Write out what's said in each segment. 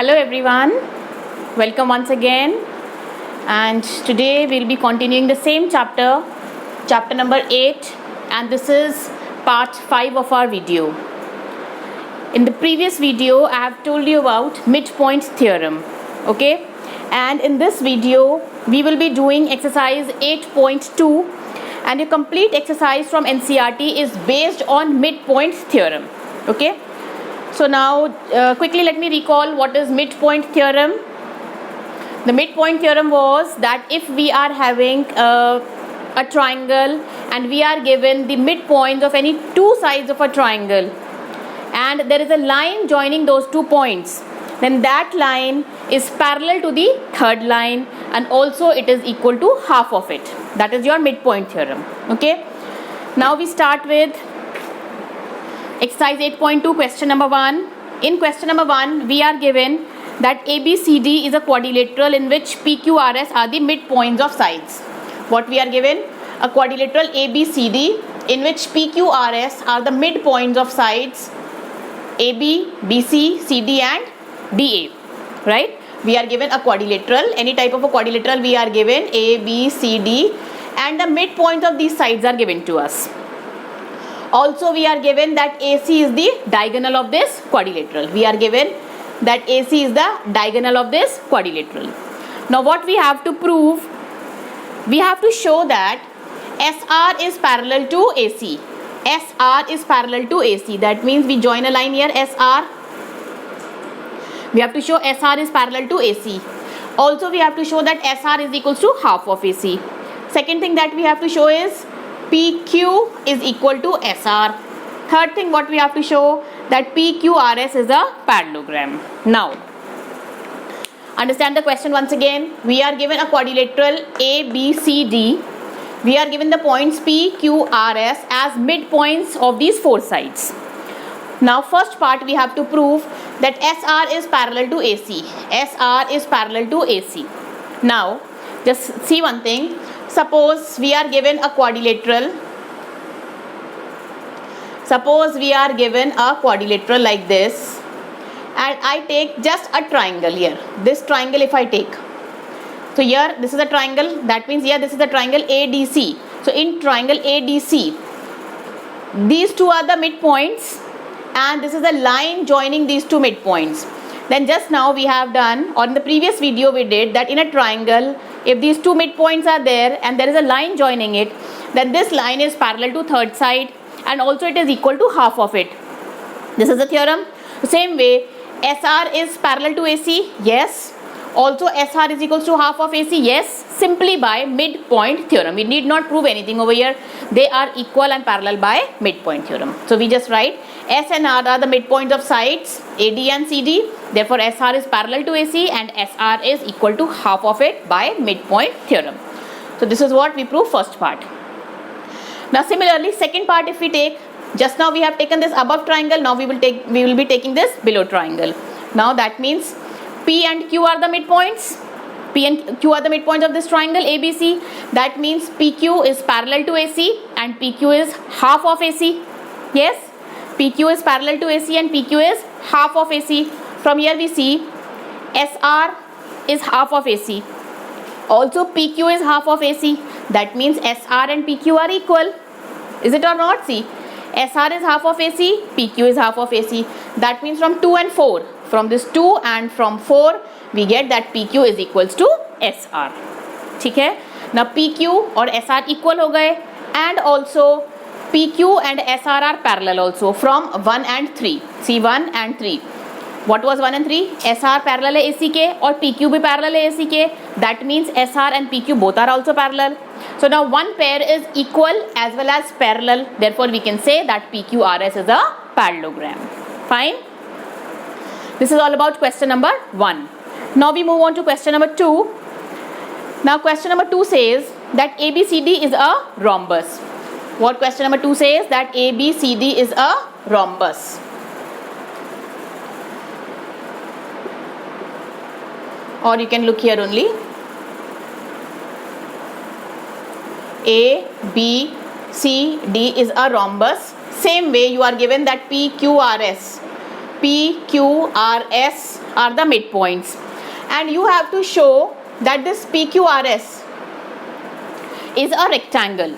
Hello everyone, welcome once again, and today we'll be continuing the same chapter number 8, and this is part 5 of our video. In the previous video I have told you about midpoint theorem, okay, and in this video we will be doing exercise 8.2, and your complete exercise from NCERT is based on midpoint theorem, okay. So now quickly let me recall what is midpoint theorem. The midpoint theorem was that if we are having a triangle and we are given the midpoints of any two sides of a triangle and there is a line joining those 2 points, then that line is parallel to the third line and also it is equal to half of it. That is your midpoint theorem, okay. Now we start with exercise 8.2, question number 1. In question number 1, we are given that ABCD is a quadrilateral in which PQRS are the midpoints of sides. What we are given? A quadrilateral ABCD in which PQRS are the midpoints of sides AB, BC, CD and DA, right? We are given a quadrilateral, any type of a quadrilateral we are given A, B, C, D, and the midpoints of these sides are given to us. Also we are given that AC is the diagonal of this quadrilateral. We are given that AC is the diagonal of this quadrilateral. Now what we have to prove? We have to show that SR is parallel to AC. SR is parallel to AC. That means we join a line here SR. We have to show SR is parallel to AC. Also we have to show that SR is equals to half of AC. Second thing that we have to show is PQ is equal to SR. Third thing what we have to show that PQRS is a parallelogram. Now, understand the question once again. We are given a quadrilateral ABCD. We are given the points PQRS as midpoints of these 4 sides. Now, first part we have to prove that SR is parallel to AC. SR is parallel to AC. Now, just see one thing. Suppose we are given a quadrilateral. Suppose we are given a quadrilateral like this, and I take just a triangle here. This triangle if I take. So here this is a triangle. That means here this is the triangle ADC. So in triangle ADC, these two are the midpoints, and this is the line joining these two midpoints. Then just now we have done, or in the previous video we did that in a triangle, if these two midpoints are there and there is a line joining it, then this line is parallel to third side and also it is equal to half of it. This is the theorem. The same way, SR is parallel to AC. Yes. Also SR is equals to half of AC. Yes. Simply by midpoint theorem. We need not prove anything over here. They are equal and parallel by midpoint theorem. So we just write S and R are the midpoints of sides AD and CD. Therefore SR is parallel to AC and SR is equal to half of it by midpoint theorem. So this is what we prove first part. Now similarly second part if we take, just now we have taken this above triangle, now we will be taking this below triangle. Now that means P and Q are the midpoints. P and Q are the midpoints of this triangle ABC. That means PQ is parallel to AC and PQ is half of AC. Yes, PQ is parallel to AC and PQ is half of AC. From here we see SR is half of AC. Also PQ is half of AC. That means SR and PQ are equal. Is it or not? See, SR is half of AC, PQ is half of AC. That means from 2 and 4. From this 2 and from 4, we get that PQ is equals to SR. ठीक है? Now PQ और SR equal हो गए, and also PQ and SR are parallel also from 1 and 3. See 1 and 3. What was 1 and 3? SR parallel है AC के और PQ भी parallel है AC के. That means SR and PQ both are also parallel. So now one pair is equal as well as parallel. Therefore we can say that PQRS is a parallelogram. Fine. This is all about question number 1. Now we move on to question number 2. Now question number 2 says that ABCD is a rhombus. What question number 2 says? That ABCD is a rhombus. Or you can look here only. A, B, C, D is a rhombus. Same way you are given that PQRS P, Q, R, S are the midpoints. And you have to show that this PQRS is a rectangle.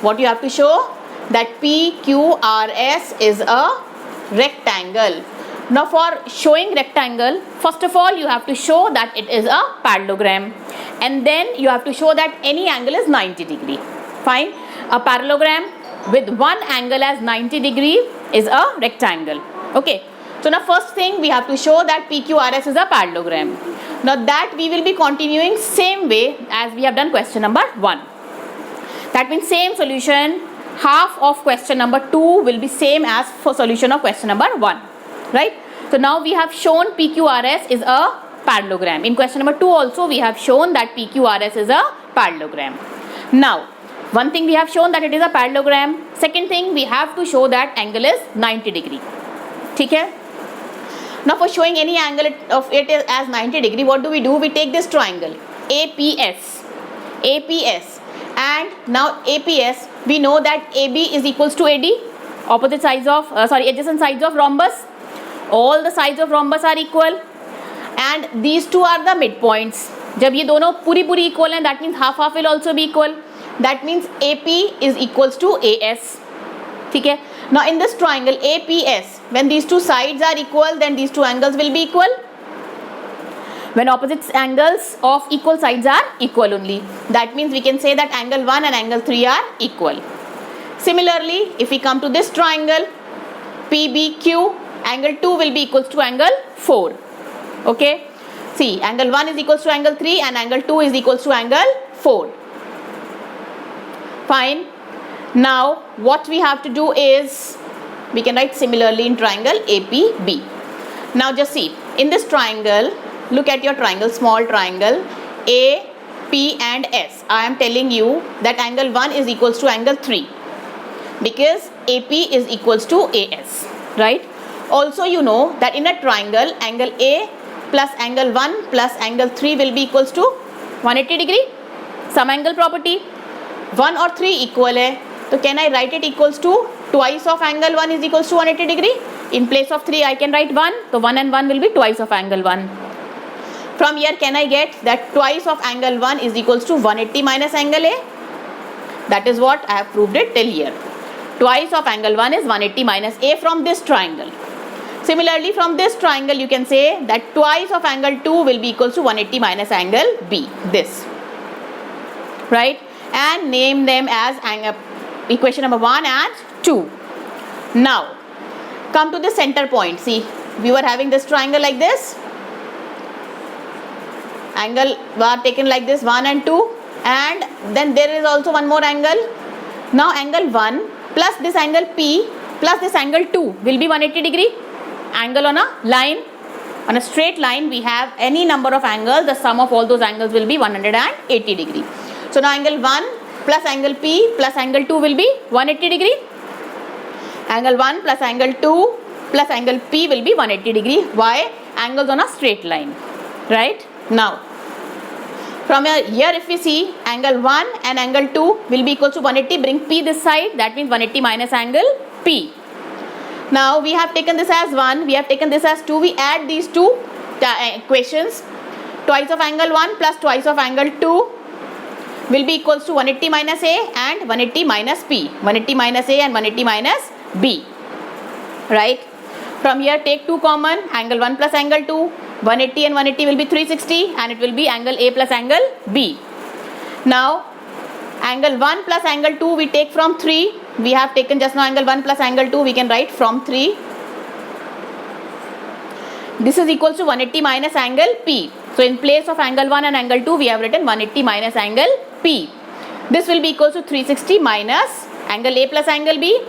What you have to show? That PQRS is a rectangle. Now for showing rectangle, first of all you have to show that it is a parallelogram, and then you have to show that any angle is 90 degree. Fine. A parallelogram with one angle as 90 degree is a rectangle. Okay. So now first thing we have to show that PQRS is a parallelogram. Now that we will be continuing same way as we have done question number 1. That means same solution, half of question number 2 will be same as for solution of question number 1. Right? So now we have shown PQRS is a parallelogram. In question number 2 also we have shown that PQRS is a parallelogram. Now one thing we have shown that it is a parallelogram. Second thing we have to show that angle is 90 degree. Okay? Now for showing any angle of it as 90 degree, what do? We take this triangle APS, and now APS, we know that AB is equals to AD, opposite sides of adjacent sides of rhombus. All the sides of rhombus are equal, and these two are the midpoints. जब ये दोनों पूरी equal हैं, that means half will also be equal. That means AP is equals to AS. ठीक है? Now in this triangle APS, when these two sides are equal, then these two angles will be equal. When opposite angles of equal sides are equal only, that means we can say that angle 1 and angle 3 are equal. Similarly, if we come to this triangle PBQ, angle 2 will be equals to angle 4. Okay? See, angle 1 is equals to angle 3 and angle 2 is equals to angle 4. Fine. Now what we have to do is we can write similarly in triangle APB. Now just see, in this triangle, look at your triangle, small triangle A, P and S. I am telling you that angle 1 is equals to angle 3 because AP is equals to AS, right? Also you know that in a triangle, angle A plus angle 1 plus angle 3 will be equals to 180 degree. Some angle property, 1 or 3 equal hai. So can I write it equals to twice of angle 1 is equals to 180 degree? In place of 3 I can write 1. So 1 and 1 will be twice of angle 1. From here can I get that twice of angle 1 is equals to 180 minus angle A? That is what I have proved it till here. Twice of angle 1 is 180 minus A from this triangle. Similarly from this triangle you can say that twice of angle 2 will be equals to 180 minus angle B. This. Right? And name them as equation number 1 and 2. Now come to the center point. See, we were having this triangle like this. Angle were taken like this 1 and 2, and then there is also one more angle. Now angle 1 plus this angle P plus this angle 2 will be 180 degree. Angle on a line, on a straight line we have any number of angles, the sum of all those angles will be 180 degree. So now angle 1 plus angle P plus angle 2 will be 180 degree. Angle 1 plus angle 2 plus angle P will be 180 degree. Why? Angles on a straight line. Right? Now, from here if we see angle 1 and angle 2 will be equal to 180, bring P this side, that means 180 minus angle P. Now we have taken this as 1, we have taken this as 2, we add these two equations. Twice of angle 1 plus twice of angle 2 will be equals to 180 minus A and 180 minus P. 180 minus A and 180 minus B. Right? From here take 2 common, angle 1 plus angle 2, 180 and 180 will be 360 and it will be angle A plus angle B. Now angle 1 plus angle 2 we take from 3. We have taken just now angle 1 plus angle 2, we can write from 3. This is equals to 180 minus angle P. So in place of angle 1 and angle 2 we have written 180 minus angle P. This will be equals to 360 minus angle A plus angle B.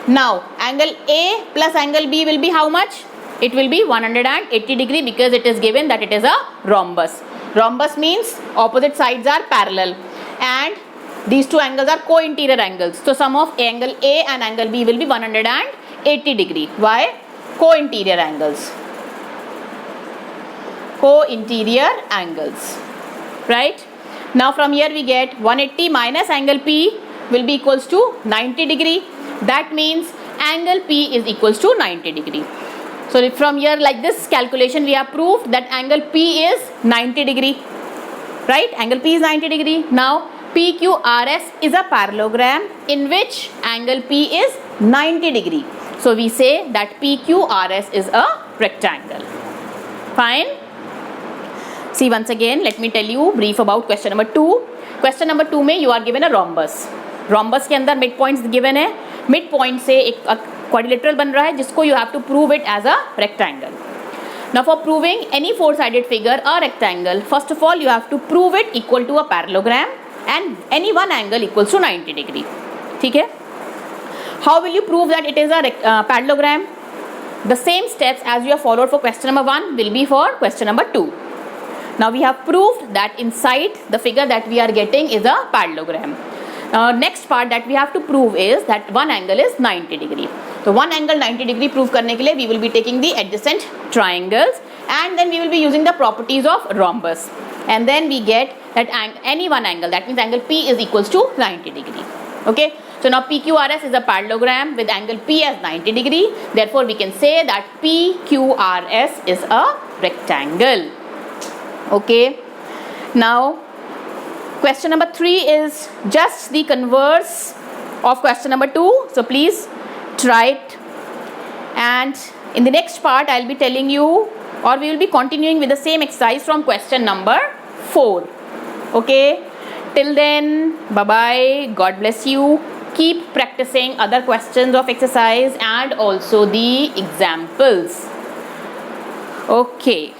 Now angle A plus angle B will be how much? It will be 180 degree because it is given that it is a rhombus. Rhombus means opposite sides are parallel and these two angles are co-interior angles. So sum of angle A and angle B will be 180 degree. Why? Co-interior angles. Co-interior angles. Right? Now from here we get 180 minus angle P will be equals to 90 degree. That means angle P is equals to 90 degree. So from here, like this calculation, we have proved that angle P is 90 degree, right? Angle P is 90 degree. Now PQRS is a parallelogram in which angle P is 90 degree. So we say that PQRS is a rectangle. Fine. See, once again, let me tell you brief about question number 2. Question number 2 में you are given a rhombus. Rhombus के अंदर mid points given है. Mid point से एक quadrilateral बन रहा है जिसको you have to prove it as a rectangle. Now for proving any four-sided figure a rectangle, first of all you have to prove it equal to a parallelogram and any one angle equals to 90 degree. ठीक है? How will you prove that it is a parallelogram? The same steps as you have followed for question number 1 will be for question number 2. Now we have proved that inside the figure that we are getting is a parallelogram. Next part that we have to prove is that one angle is 90 degree. So one angle 90 degree prove करने के लिए we will be taking the adjacent triangles and then we will be using the properties of rhombus. And then we get that any one angle, that means angle P is equals to 90 degree. Okay. So now PQRS is a parallelogram with angle P as 90 degree. Therefore we can say that PQRS is a rectangle. Okay. Now question number 3 is just the converse of question number 2. So please try it. And in the next part I will be telling you, or we will be continuing with the same exercise from question number 4. Okay. Till then, bye bye. God bless you. Keep practicing other questions of exercise and also the examples. Okay.